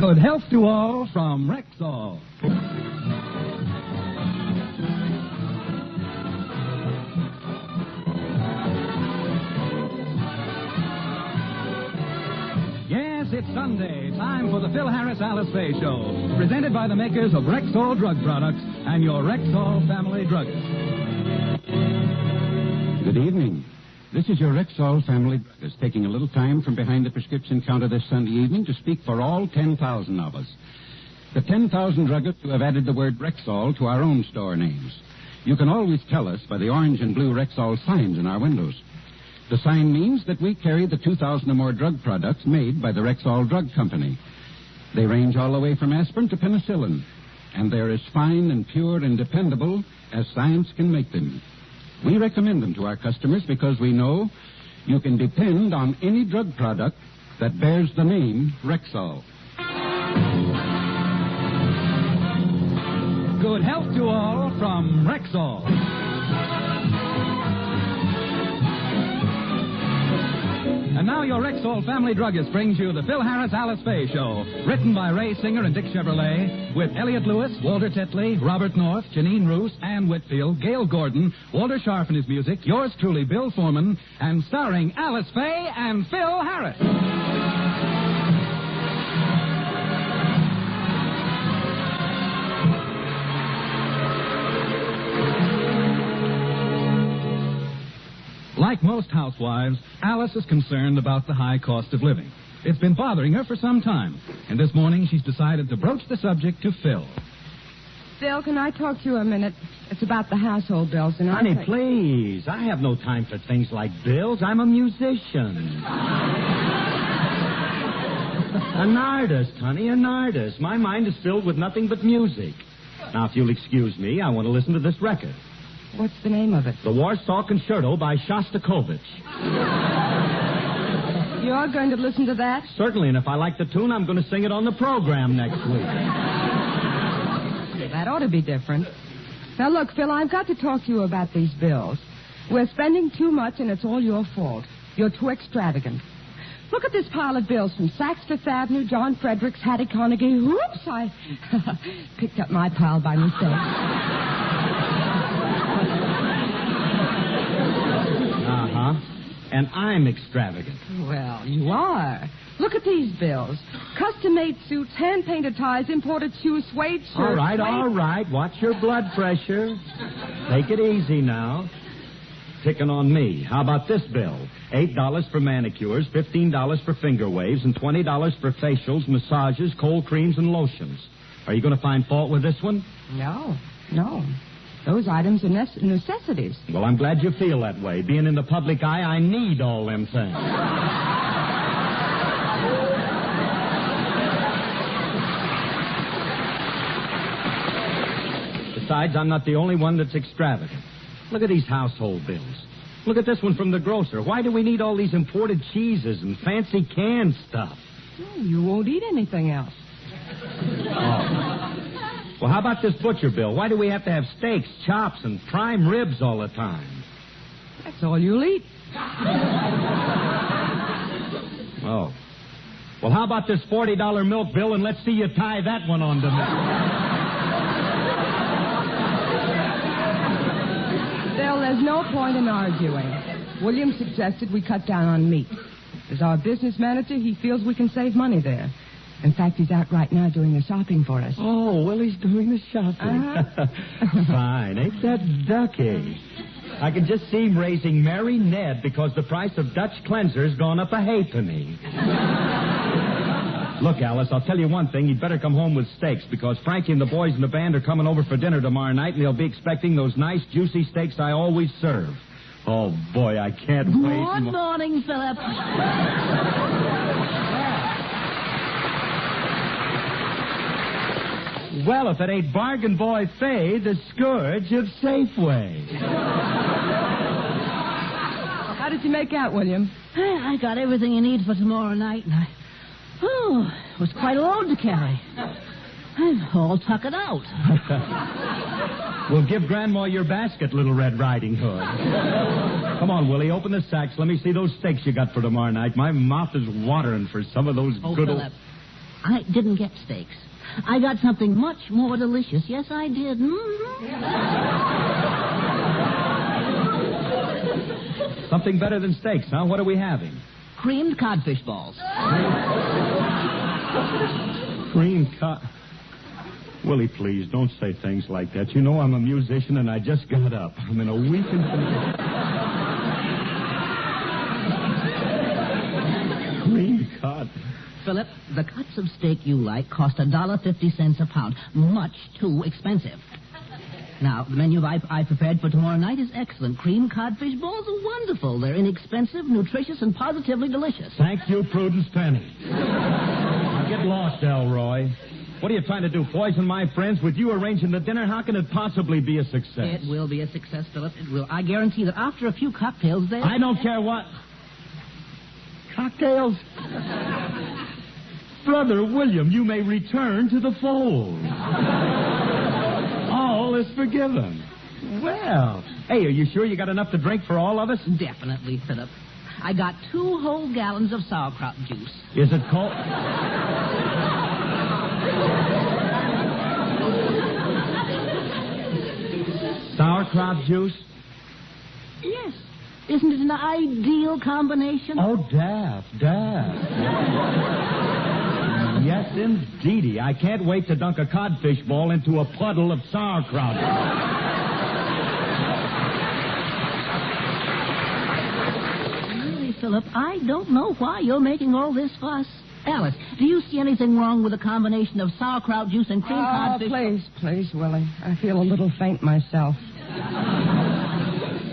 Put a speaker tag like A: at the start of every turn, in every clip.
A: Good health to all from Rexall. Yes, it's Sunday. Time for the Phil Harris Alice Faye Show. Presented by the makers of Rexall Drug Products and your Rexall family druggist.
B: Good evening. This is your Rexall family druggist taking a little time from behind the prescription counter this Sunday evening to speak for all 10,000 of us. The 10,000 druggists who have added the word Rexall to our own store names. You can always tell us by the orange and blue Rexall signs in our windows. The sign means that we carry the 2,000 or more drug products made by the Rexall Drug Company. They range all the way from aspirin to penicillin, and they're as fine and pure and dependable as science can make them. We recommend them to our customers because we know you can depend on any drug product that bears the name Rexall.
A: Good health to all from Rexall. And now your Rexall family druggist brings you the Phil Harris Alice Faye Show. Written by Ray Singer and Dick Chevrolet, with Elliot Lewis, Walter Tetley, Robert North, Janine Roos, Ann Whitfield, Gail Gordon, Walter Sharp and his music, yours truly, Bill Foreman, and starring Alice Faye and Phil Harris. Like most housewives, Alice is concerned about the high cost of living. It's been bothering her for some time, and this morning she's decided to broach the subject to Phil.
C: Phil, can I talk to you a minute? It's about the household bills. And
D: Honey, please. I have no time for things like bills. I'm a musician. An artist, honey, an artist. My mind is filled with nothing but music. Now, if you'll excuse me, I want to listen to this record.
C: What's the name of it?
D: The Warsaw Concerto by Shostakovich.
C: You're going to listen to that?
D: Certainly, and if I like the tune, I'm going to sing it on the program next week.
C: That ought to be different. Now, look, Phil, I've got to talk to you about these bills. We're spending too much, and it's all your fault. You're too extravagant. Look at this pile of bills from Saks Fifth Avenue, John Fredericks, Hattie Carnegie. Whoops, I picked up my pile by mistake.
D: And I'm extravagant.
C: Well, you are. Look at these bills. Custom-made suits, hand-painted ties, imported shoes, suede shirts.
D: All right. Watch your blood pressure. Take it easy now. Picking on me. How about this bill? $8 for manicures, $15 for finger waves, and $20 for facials, massages, cold creams, and lotions. Are you going to find fault with this one?
C: No. Those items are necessities.
D: Well, I'm glad you feel that way. Being in the public eye, I need all them things. Besides, I'm not the only one that's extravagant. Look at these household bills. Look at this one from the grocer. Why do we need all these imported cheeses and fancy canned stuff?
C: You won't eat anything else.
D: Oh. Well, how about this butcher bill? Why do we have to have steaks, chops, and prime ribs all the time?
C: That's all you'll eat.
D: Oh. Well, how about this $40 milk bill, and let's see you tie that one on to me.
C: Bill, there's no point in arguing. William suggested we cut down on meat. As our business manager, he feels we can save money there. In fact, he's out right now doing the shopping for us.
D: Oh, well, he's doing the shopping. Fine. Ain't that ducky? I can just see him raising Mary Ned because the price of Dutch cleanser's gone up a halfpenny. Look, Alice, I'll tell you one thing. You'd better come home with steaks because Frankie and the boys in the band are coming over for dinner tomorrow night, and they'll be expecting those nice, juicy steaks I always serve. Oh, boy, I can't wait.
E: Good morning, Philip.
D: Well, if it ain't Bargain Boy Faye, the scourge of Safeway.
C: How did you make out, William?
E: I got everything you need for tomorrow night, and it was quite a load to carry. I'm all tuckered out.
D: Well, give Grandma your basket, Little Red Riding Hood. Come on, Willie, open the sacks. Let me see those steaks you got for tomorrow night. My mouth is watering for some of those good
E: Philip. I didn't get steaks. I got something much more delicious. Yes, I did.
D: Something better than steaks, huh? What are we having?
E: Creamed codfish balls.
D: Creamed cod... Willie, please, don't say things like that. You know I'm a musician and I just got up. I'm in a week and... Creamed cod...
E: Philip, the cuts of steak you like cost $1.50 a pound. Much too expensive. Now, the menu I prepared for tomorrow night is excellent. Creamed codfish balls are wonderful. They're inexpensive, nutritious, and positively delicious.
D: Thank you, Prudence Penny. Now get lost, Elroy. What are you trying to do, poison my friends? With you arranging the dinner, how can it possibly be a success?
E: It will be a success, Philip. It will. I guarantee that after a few cocktails, they...
D: I don't care what... Cocktails? Brother William, you may return to the fold. All is forgiven. Well, hey, are you sure you got enough to drink for all of us?
E: Definitely, Philip. I got 2 whole gallons of sauerkraut juice.
D: Is it cold? Sauerkraut juice?
E: Yes. Isn't it an ideal combination?
D: Oh, Daff. Yes, indeedy. I can't wait to dunk a codfish ball into a puddle of sauerkraut.
E: Really, Philip, I don't know why you're making all this fuss. Alice, do you see anything wrong with a combination of sauerkraut juice and cream codfish?
C: Please, Willie. I feel a little faint myself.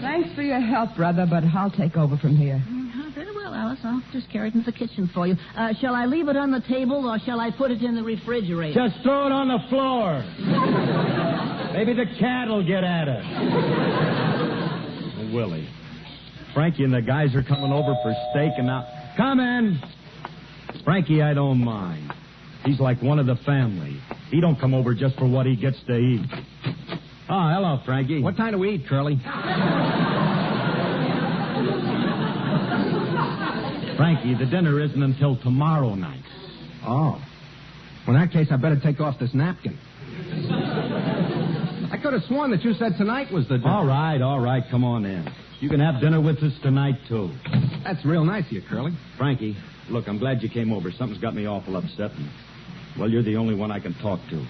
C: Thanks for your help, brother, but I'll take over from here.
E: Very well, Alice. I'll just carry it into the kitchen for you. Shall I leave it on the table, or shall I put it in the refrigerator?
D: Just throw it on the floor. Maybe the cat will get at it. Willie, Frankie and the guys are coming over for steak, and now... Come in. Frankie, I don't mind. He's like one of the family. He don't come over just for what he gets to eat. Oh, hello, Frankie.
B: What time do we eat, Curly?
D: Frankie, the dinner isn't until tomorrow night.
B: Oh. Well, in that case, I better take off this napkin. I could have sworn that you said tonight was the dinner.
D: All right. Come on in. You can have dinner with us tonight, too.
B: That's real nice of you, Curly.
D: Frankie, look, I'm glad you came over. Something's got me awful upset. And, well, you're the only one I can talk to.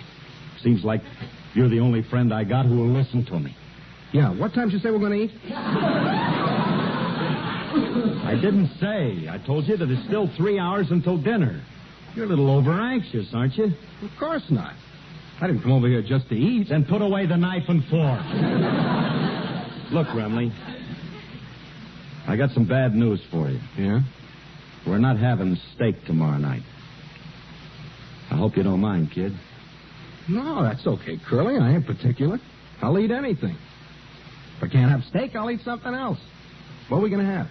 D: Seems like you're the only friend I got who will listen to me.
B: Yeah, what time did you say we're going to eat?
D: I didn't say. I told you that it's still 3 hours until dinner. You're a little over-anxious, aren't you?
B: Of course not. I didn't come over here just to eat.
D: Then put away the knife and fork. Look, Remley, I got some bad news for you.
B: Yeah?
D: We're not having steak tomorrow night. I hope you don't mind, kid.
B: No, that's okay, Curly. I ain't particular. I'll eat anything. If I can't have steak, I'll eat something else. What are we going to have?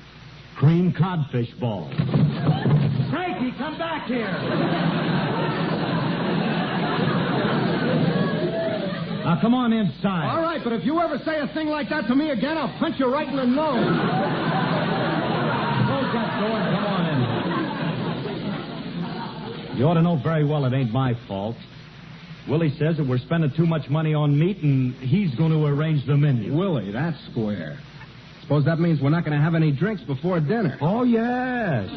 D: Creamed codfish balls. Frankie, come back here. Now, come on inside.
B: All right, but if you ever say a thing like that to me again, I'll punch you right in the nose.
D: Don't get going. Come on in. You ought to know very well it ain't my fault. Willie says that we're spending too much money on meat, and he's going to arrange the menu.
B: Willie, that's square. Suppose that means we're not going to have any drinks before dinner.
D: Oh, yes.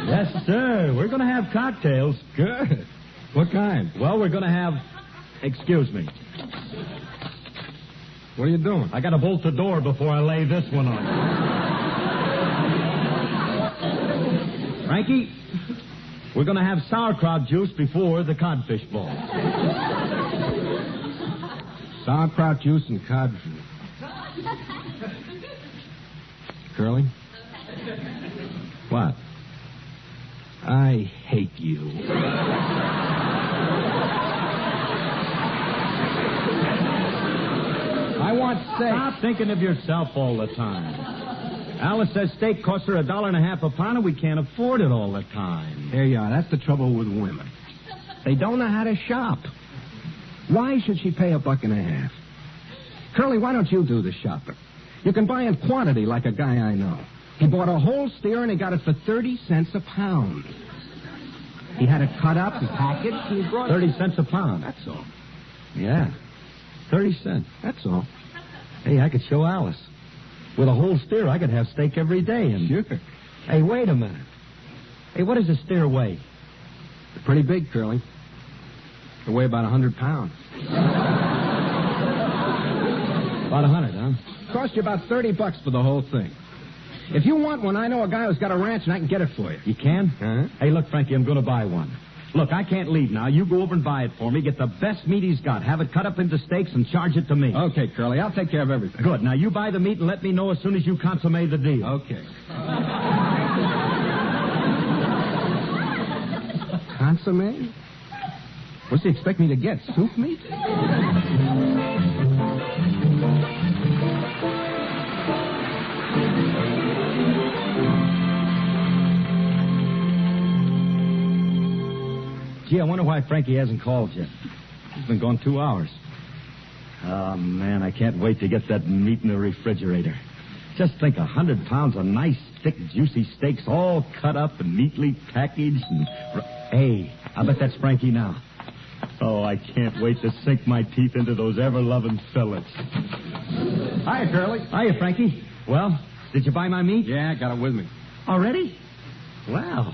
D: Yes, sir. We're going to have cocktails.
B: Good. What kind?
D: Well, we're going to have... Excuse me.
B: What are you doing?
D: I got to bolt the door before I lay this one on. Frankie, we're going to have sauerkraut juice before the codfish ball.
B: Sauerkraut juice and codfish. Curly?
D: What?
B: I hate you. I want steak.
D: Stop thinking of yourself all the time. Alice says steak costs her $1.50 a pound, and we can't afford it all the time.
B: There you are. That's the trouble with women. They don't know how to shop. Why should she pay $1.50? Curly, why don't you do the shopping?
F: You can buy in quantity like a guy I know. He bought a whole steer and he got it for 30 cents a pound. He had it cut up and packaged and he brought
D: 30 cents a pound.
F: That's all.
D: Yeah. 30 cents.
F: That's all.
D: Hey, I could show Alice. With a whole steer, I could have steak every day. And
F: Sure.
D: Hey, wait a minute. Hey, what does a steer weigh?
F: They're pretty big, Curly. They weigh about 100 pounds.
D: About 100, huh?
F: Cost you about $30 for the whole thing. If you want one, I know a guy who's got a ranch and I can get it for you.
D: You can?
F: Uh-huh.
D: Hey, look, Frankie, I'm going to buy one. Look, I can't leave now. You go over and buy it for me. Get the best meat he's got. Have it cut up into steaks and charge it to me.
F: Okay, Curly, I'll take care of everything.
D: Good. Now, you buy the meat and let me know as soon as you consummate the deal.
F: Okay. Consommé? What's he expect me to get? Soup meat?
D: Gee, I wonder why Frankie hasn't called yet. He's been gone 2 hours. Oh, man, I can't wait to get that meat in the refrigerator. Just think, 100 pounds of nice, thick, juicy steaks all cut up and neatly packaged. And hey, I bet that's Frankie now. Oh, I can't wait to sink my teeth into those ever-loving fillets.
F: Hiya, Curly.
D: Hiya, Frankie. Well, did you buy my meat?
F: Yeah, I got it with me.
D: Already? Wow.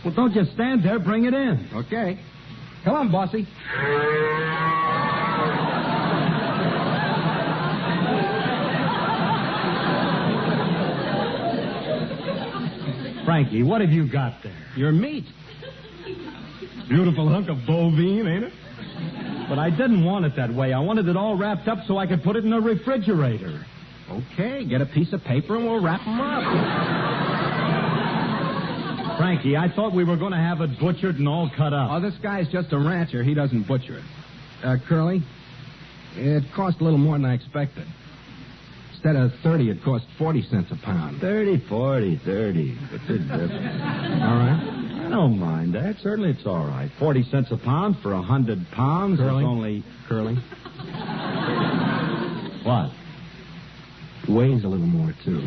D: Well, don't just stand there. Bring it in.
F: Okay. Come on, bossy.
D: Frankie, what have you got there?
F: Your meat.
D: Beautiful hunk of bovine, ain't it? But I didn't want it that way. I wanted it all wrapped up so I could put it in the refrigerator.
F: Okay, get a piece of paper and we'll wrap them up.
D: Frankie, I thought we were going to have it butchered and all cut up.
F: Oh, this guy's just a rancher. He doesn't butcher it. Curly, it cost a little more than I expected. Instead of 30, it cost 40 cents a pound.
D: 30, 40, 30. What's the difference?
F: All right.
D: I don't mind that. Certainly it's all right. 40 cents a pound for 100 pounds.
F: Curly?
D: Is only...
F: Curly.
D: What?
F: Weighs a little more, too.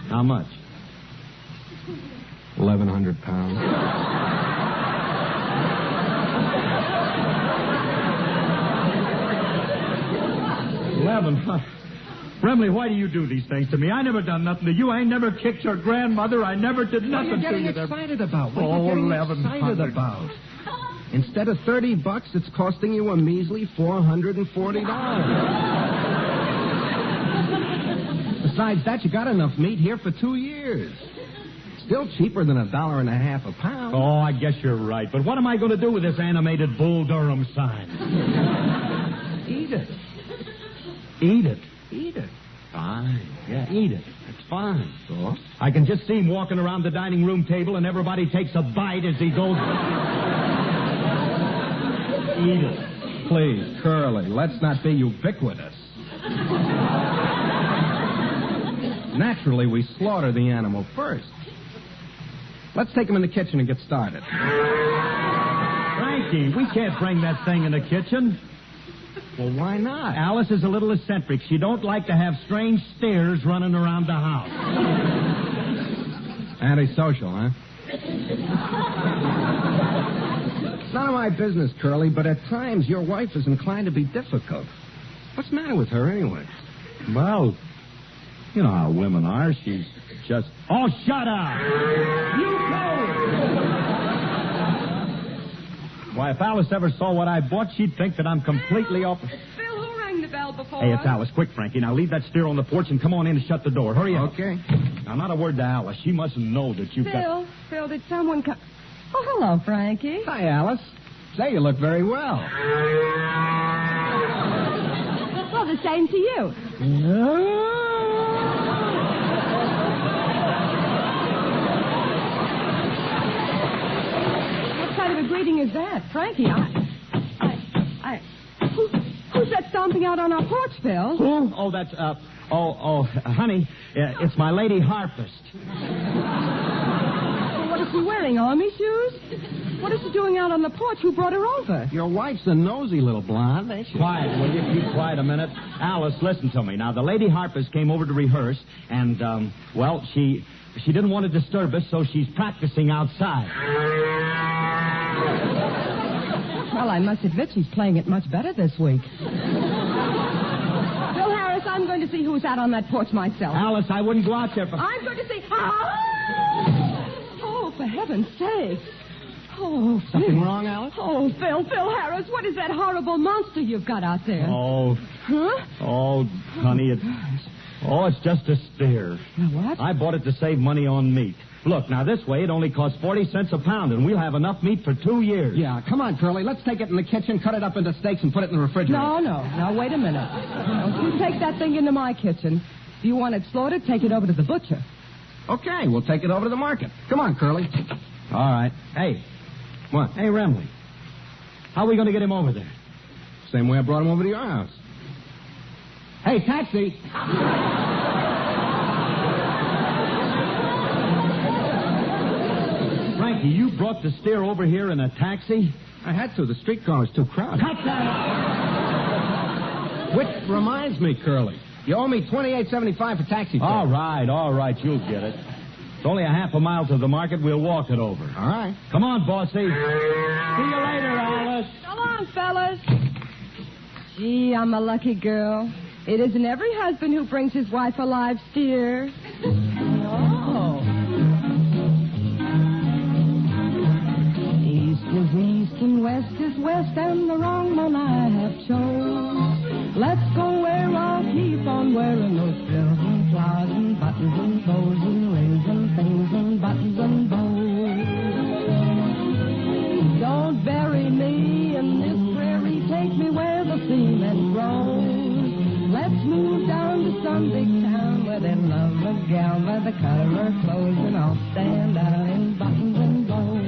D: How much?
F: 1,100 pounds.
D: Remley, why do you do these things to me? I never done nothing to you. I ain't never kicked your grandmother. I never did nothing to you.
F: What are you getting excited about? What
D: Oh,
F: are you getting
D: 1,100.
F: excited about? Instead of $30, it's costing you a measly $440. Besides that, you got enough meat here for 2 years. Still cheaper than $1.50 a pound.
D: Oh, I guess you're right. But what am I going to do with this animated Bull Durham sign?
F: Eat it.
D: Eat it.
F: Eat it.
D: Fine. Yeah, eat it. It's fine.
F: So?
D: I can just see him walking around the dining room table and everybody takes a bite as he goes. Eat it.
F: Please, Curly, let's not be ubiquitous. Naturally, we slaughter the animal first. Let's take him in the kitchen and get started.
D: Frankie, we can't bring that thing in the kitchen.
F: Well, why not?
D: Alice is a little eccentric. She don't like to have strange stares running around the house.
F: Antisocial, huh? It's none of my business, Curly, but at times your wife is inclined to be difficult. What's the matter with her, anyway?
D: Well, you know how women are. She's just... Oh, shut up! You go! Why, if Alice ever saw what I bought, she'd think that I'm completely off...
C: Phil, who rang the bell before?
D: Hey, it's Alice. Quick, Frankie. Now leave that steer on the porch and come on in and shut the door. Hurry up.
F: Okay.
D: Now, not a word to Alice. She mustn't know that you've got...
C: Phil, did someone come... Oh, hello, Frankie.
F: Hi, Alice. Say, you look very well.
C: Well, the same to you. What kind of a greeting is that? Frankie, who's that stomping out on our porch, Phil?
D: Who? Oh, that's, honey, it's my lady harpist.
C: What is she wearing, army shoes? What is she doing out on the porch? Who brought her over?
F: Your wife's a nosy little blonde, ain't she?
D: Quiet, will you? Keep quiet a minute. Alice, listen to me. Now, the Lady Harpers came over to rehearse, and, she didn't want to disturb us, so she's practicing outside.
C: Well, I must admit she's playing it much better this week. Bill Harris, I'm going to see who's out on that porch myself.
D: Alice, I wouldn't go out there for...
C: I'm going to see... Oh, for heaven's sake. Oh, Phil.
F: Something wrong, Alice?
C: Oh, Phil Harris, what is that horrible monster you've got out there?
D: Oh.
C: Huh?
D: Oh, honey, it's just a steer.
C: What?
D: I bought it to save money on meat. Look, now this way it only costs 40 cents a pound, and we'll have enough meat for 2 years.
F: Yeah, come on, Curly. Let's take it in the kitchen, cut it up into steaks, and put it in the refrigerator.
C: No, now, wait a minute. Don't you take that thing into my kitchen. If you want it slaughtered, take it over to the butcher.
F: Okay, we'll take it over to the market. Come on, Curly.
D: All right. Hey.
F: What?
D: Hey, Remley. How are we going to get him over there?
F: Same way I brought him over to your house. Hey, taxi!
D: Frankie, you brought the steer over here in a taxi?
F: I had to. The streetcar was too crowded.
D: Cut that out!
F: Which reminds me, Curly. You owe me $28.75 for taxi fare.
D: All right. You'll get it. It's only a half a mile to the market. We'll walk it over.
F: All right.
D: Come on, bossy. See you later, Alice.
C: So long, fellas. Gee, I'm a lucky girl. It isn't every husband who brings his wife a live steer. Oh. East is east and west is west, and the wrong one I have chose. Let's go where I'll keep on wearing those frills and flowers and buttons and bows and rings and things and buttons and bows. Don't bury me in this prairie, take me where the seamen grows. Let's move down to some big town where they love a gal by the color of her clothes, and I'll stand out in buttons and bows.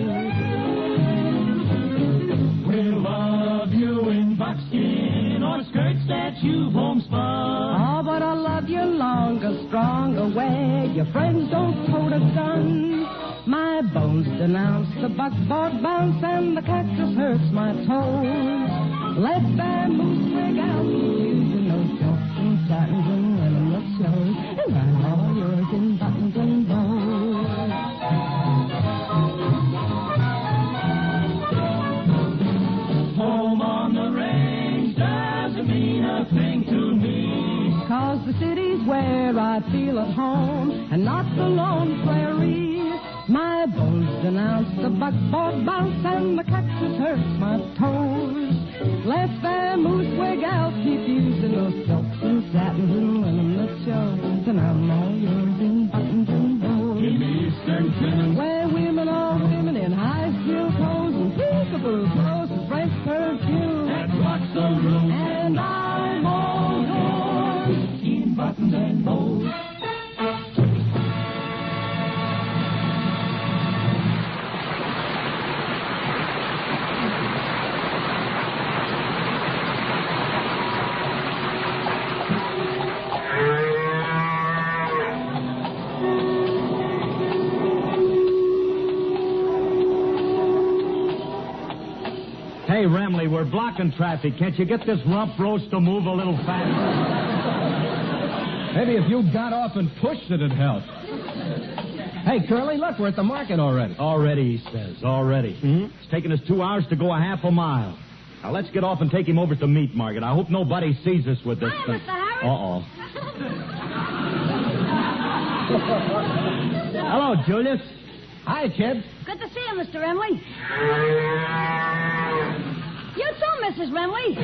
G: We'll love you in buckskin or skirts that you've homespun.
C: Oh, but I love you longer, stronger way. Your friends don't tote a gun. My bones denounce the buckboard bounce, and the cactus hurts my toes. Let that moose rig out, using those silks and satins and linen that shows, and I'm all yours in buttons and bows.
G: Home on the range doesn't mean a thing to me.
C: 'Cause the city's where I feel at home, and not the lone prairie. My bones denounce the buckboard bounce, and the cactus hurts my toes. Let that moose wig out, keep using those silks and satins and linen that shows, and I'm all yours in buttons and bows.
G: Give me Eastern linen.
C: Where women are women in high-heel clothes and peekaboo clothes and French perfume.
G: That rocks the room.
C: And I'm all yours
G: In buttons and bows.
D: Hey, Remley, we're blocking traffic. Can't you get this rump roast to move a little faster?
F: Maybe if you got off and pushed it'd help. Hey, Curly, look, we're at the market already.
D: Already, he says. Already.
F: Mm-hmm.
D: It's taken us 2 hours to go a half a mile. Now, let's get off and take him over to the meat market. I hope nobody sees us with this
H: Hi,
D: thing.
H: Mr. Harris.
D: Uh-oh. Hello, Julius.
F: Hi, kid.
H: Good to see you, Mr. Remley. You too, Mrs. Remley.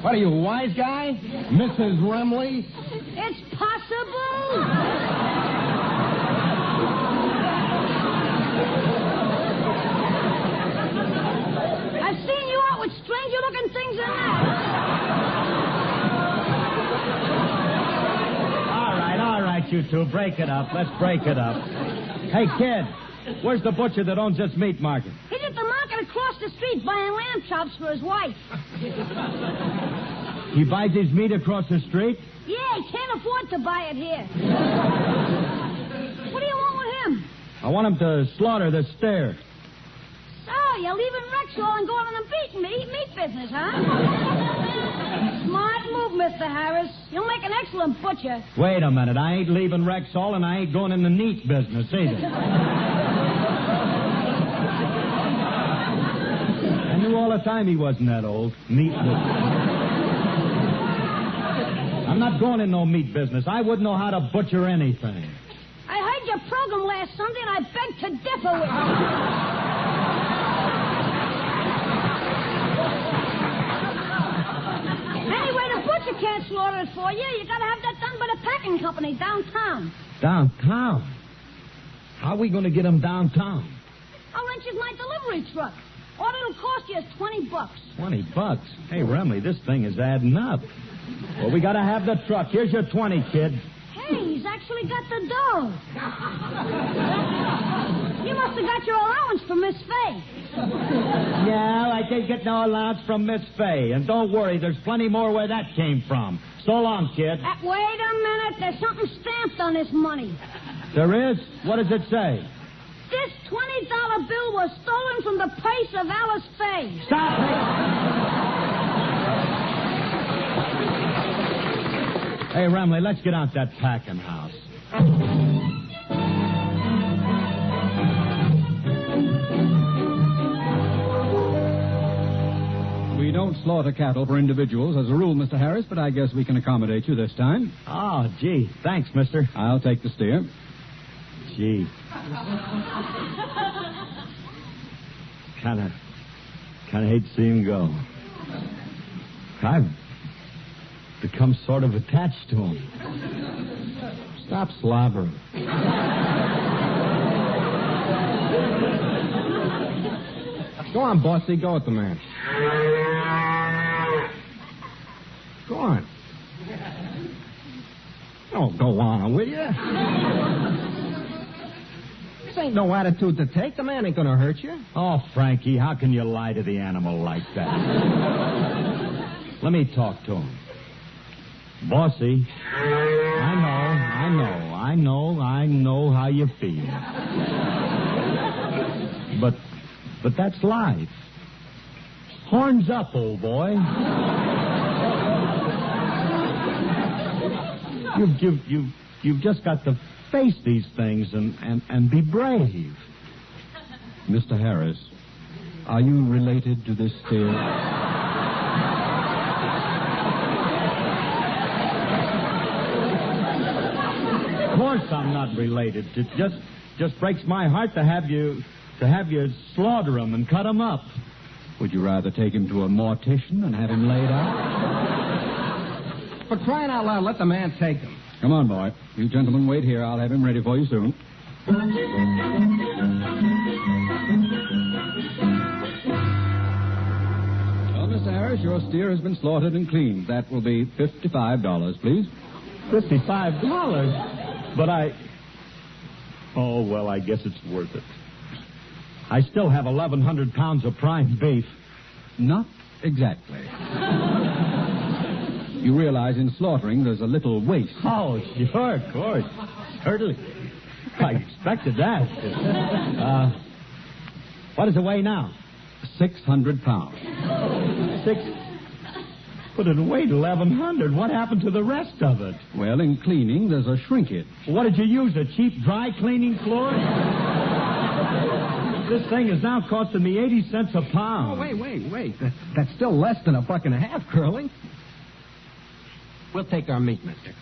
F: What are you, wise guy? Mrs. Remley?
H: It's possible. I've seen you out with stranger-looking things than that.
D: All right, you two. Break it up. Let's break it up. Hey, kid, where's the butcher that owns this meat market?
H: He's at the market across the street buying lamb chops for his wife.
D: He buys his meat across the street?
H: Yeah, he can't afford to buy it here. What do you want with him?
D: I want him to slaughter the steer.
H: So, you're leaving Rexall and going on the meat business, huh? Smart move, Mr. Harris. You'll make an excellent butcher.
D: Wait a minute. I ain't leaving Rexall, and I ain't going in the meat business either. I knew all the time he wasn't that old. Meat business. I'm not going in no meat business. I wouldn't know how to butcher anything.
H: I heard your program last Sunday, and I beg to differ with you. Anyway, the butcher can't slaughter it for you. You gotta have that done by the packing company downtown.
D: Downtown? How are we going to get him downtown?
H: I'll rent you my delivery truck. All it'll cost you is $20.
D: $20? Hey, Remley, this thing is adding up. Well, we got to have the truck. Here's your 20, kid.
H: Hey, he's actually got the dough. You must have got your allowance from Miss Faye.
D: Yeah, I didn't get no allowance from Miss Faye. And don't worry, there's plenty more where that came from. So long, kid.
H: Wait a minute. There's something stamped on this money.
D: There is? What does it say?
H: This $20 bill was stolen from the purse of Alice Faye.
D: Stop it! Hey, Remley, let's get out that packing house.
B: We don't slaughter cattle for individuals as a rule, Mr. Harris, but I guess we can accommodate you this time.
D: Oh, gee. Thanks, mister.
B: I'll take the steer.
D: Gee. Kind of hate to see him go. I've become sort of attached to him. Stop slobbering.
F: Go on, Bossy. Go with the man. Go on. Oh, go on, will you? This ain't no attitude to take. The man ain't gonna hurt you.
D: Oh, Frankie, how can you lie to the animal like that? Let me talk to him. Bossy, I know how you feel. But that's life. Horns up, old boy. You've just got to face these things and be brave.
B: Mr. Harris, are you related to this steer?
D: Of course I'm not related. It just breaks my heart to have you slaughter him and cut him up.
B: Would you rather take him to a mortician and have him laid out?
F: For crying out loud, let the man take him.
B: Come on, boy. You gentlemen wait here. I'll have him ready for you soon. Well, Mr. Harris, your steer has been slaughtered and cleaned. That will be $55, please.
D: $55? But Oh, well, I guess it's worth it. I still have 1,100 pounds of prime beef.
B: Not exactly. You realize in slaughtering there's a little waste.
D: Oh, sure, of course. Certainly. I expected that. What does it weigh now?
B: 600 pounds.
D: But it weighed 1,100. What happened to the rest of it?
B: Well, in cleaning, there's a shrinkage.
D: What did you use, a cheap dry cleaning fluid? This thing is now costing me 80 cents a pound.
F: Oh, wait. That's still less than $1.50, Curly. We'll take our meat, mister.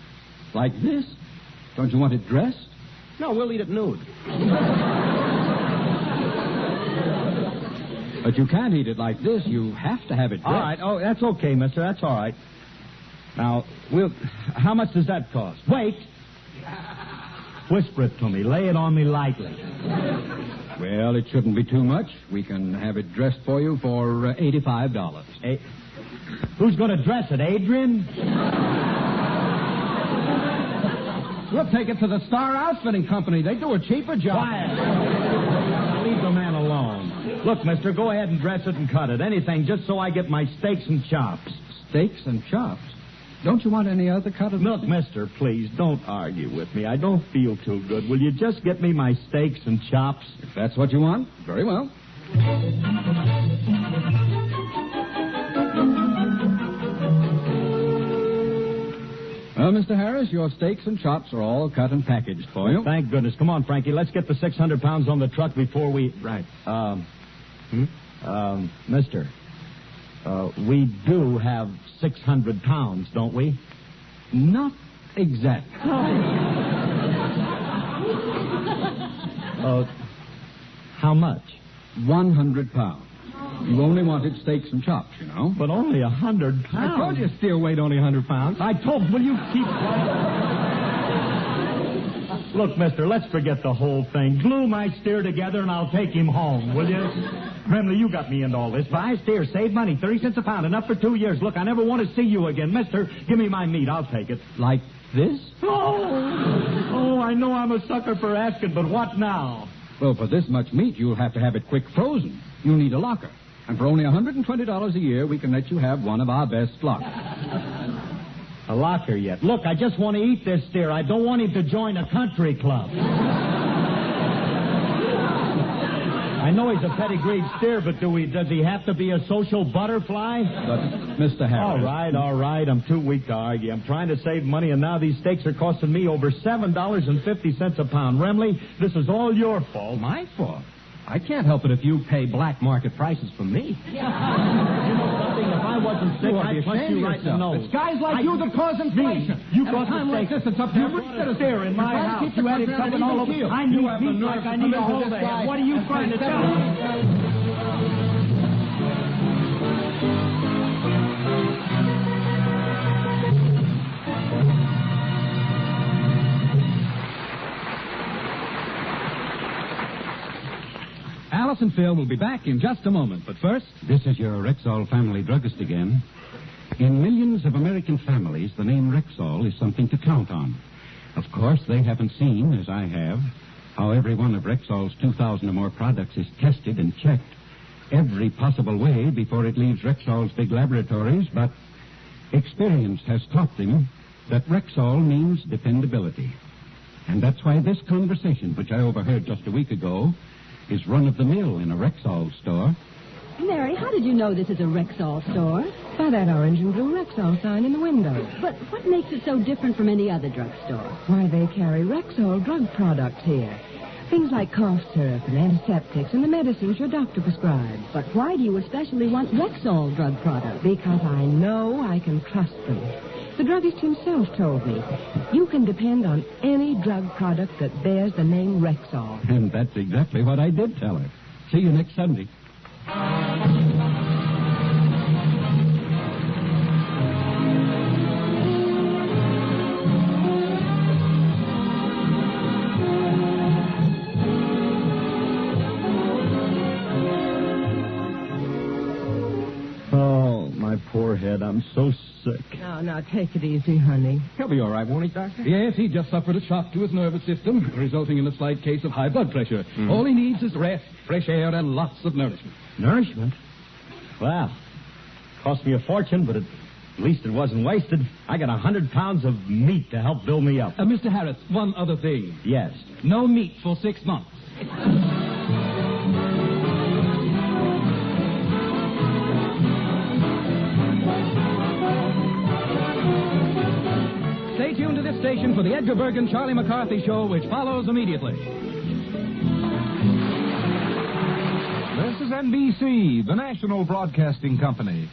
B: Like this? Don't you want it dressed?
F: No, we'll eat it nude.
B: But you can't eat it like this. You have to have it dressed.
D: All right. Oh, that's okay, mister. That's all right. Now, how much does that cost? Wait. Whisper it to me. Lay it on me lightly.
B: Well, it shouldn't be too much. We can have it dressed for you for $85.
D: Who's going to dress it, Adrian?
F: We'll take it to the Star Outfitting Company. They do a cheaper job.
D: Quiet. Leave the man alone. Look, mister, go ahead and dress it and cut it. Anything, just so I get my steaks and chops.
B: Steaks and chops? Don't you want any other cut of
D: Look, mister, please, don't argue with me. I don't feel too good. Will you just get me my steaks and chops?
B: If that's what you want, very well. Well, Mr. Harris, your steaks and chops are all cut and packaged for you.
D: Thank goodness. Come on, Frankie. Let's get the 600 pounds on the truck before we...
F: Right.
D: Mister, we do have 600 pounds, don't we?
B: Not exactly.
D: How much?
B: 100 pounds. You only wanted steaks and chops, you know.
D: But only 100 pounds.
F: I told you steel weight only 100 pounds.
D: I told... Will you keep... Look, mister, let's forget the whole thing. Glue my steer together and I'll take him home, will you? Remember, you got me into all this. Buy a steer, save money, 30 cents a pound, enough for 2 years. Look, I never want to see you again. Mister, give me my meat. I'll take it.
B: Like this?
D: Oh, I know I'm a sucker for asking, but what now?
B: Well, for this much meat, you'll have to have it quick frozen. You'll need a locker. And for only $120 a year, we can let you have one of our best lockers.
D: A locker yet? Look, I just want to eat this steer. I don't want him to join a country club. I know he's a pedigreed steer, but does he have to be a social butterfly?
B: But, Mr. Harris...
D: All right. I'm too weak to argue. I'm trying to save money, and now these steaks are costing me over $7.50 a pound. Remley, this is all your fault.
F: My fault? I can't help it if you pay black market prices for me.
D: You know something? If I wasn't sick, I'd punch you right in the nose.
F: It's guys like you that cause inflation.
D: You
F: At
D: got
F: a time
D: the
F: like
D: steak.
F: this, it's up to you.
D: You're a steer in my house.
F: You had it coming all over.
D: I need meat like I need a hold of him. What are you trying to tell me?
A: Alice and Phil will be back in just a moment, but first...
B: This is your Rexall family druggist again. In millions of American families, the name Rexall is something to count on. Of course, they haven't seen, as I have, how every one of Rexall's 2,000 or more products is tested and checked every possible way before it leaves Rexall's big laboratories, but experience has taught them that Rexall means dependability. And that's why this conversation, which I overheard just a week ago, is run-of-the-mill in a Rexall store.
C: Mary, how did you know this is a Rexall store? By that orange and blue Rexall sign in the window.
I: But what makes it so different from any other drugstore?
C: Why, they carry Rexall drug products here. Things like cough syrup and antiseptics and the medicines your doctor prescribes.
I: But why do you especially want Rexall drug products?
C: Because I know I can trust them. The druggist himself told me, you can depend on any drug product that bears the name Rexall.
B: And that's exactly what I did tell her. See you next Sunday.
D: Oh, my poor head. I'm so sick.
C: Now, take it easy, honey.
F: He'll be all right, won't he, Doctor?
J: Yes, he just suffered a shock to his nervous system, resulting in a slight case of high blood pressure.
F: Mm-hmm.
J: All he needs is rest, fresh air, and lots of nourishment.
D: Nourishment? Well, cost me a fortune, but at least it wasn't wasted. I got 100 pounds of meat to help build me up.
J: Mr. Harris, one other thing.
D: Yes.
J: No meat for 6 months.
A: Stay tuned to this station for the Edgar Bergen Charlie McCarthy Show, which follows immediately.
K: This is NBC, the national broadcasting company.